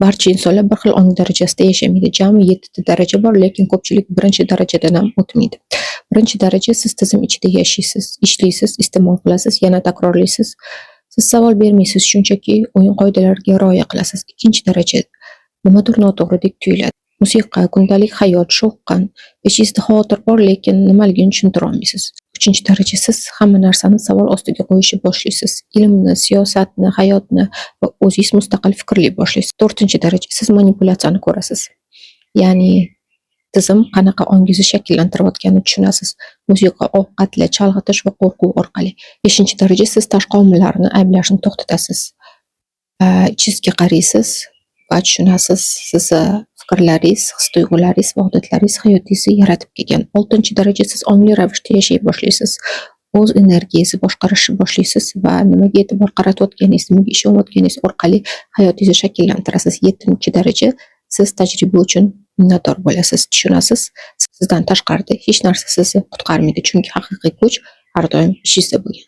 barcha insonlar bir xil ong darajasida yashamaydi. Jami 7 daraja bor, lekin ko'pchilik birinchi darajadan ham o'tmaydi. Birinchi daraja siz tizim ichida yashaysiz, ishlaysiz, iste'mol qilasiz, yana takrorlaysiz. Siz savol bermaysiz, shunchaki o'yin qoidalariga rioya qilasiz. Ikkinchi daraja nimadir noto'g'ridek tuyuladi. Musiqa, kundalik hayot, shovqin, ichingizda xavotir bor, lekin nimaligini tushuntira olmaysiz. Uchinchi daraja siz hamma narsani savol ostiga qo'yishni boshlaysiz. Ilmni, siyosatni, hayotni va o'zingiz mustaqil fikrlay boshlaysiz. To'rtinchi daraja siz manipulyatsiyani ko'rasiz. Ya'ni tizim qanaqa ongingizni shakllantirayotganini tushunasiz. Musiqa, ovqatlar, chalg'itish va qo'rquv orqali. Beshinchi daraja siz tashqi omillarni ayblashni to'xtatasiz. Ichingizga qaraysiz va tushunasiz, sizni fikrlaringiz, his-tuyg'ularingiz va odatlaringiz hayotingizni yaratib kelgan. Oltinchi daraja siz ongli ravishda yashay boshlaysiz. O'z energiyangizni boshqarishni boshlaysiz va nimaga e'tibor qaratayotganingiz, nimaga ishonayotganingiz orqali hayotingizni shakllantirasiz. Yettinchi daraja siz tajriba uchun minnatdor bo'lasiz, tushunasiz, sizdan tashqarida hech narsa sizni qutqarmaydi, chunki haqiqiy kuch har doim ishingizda bo'lgan.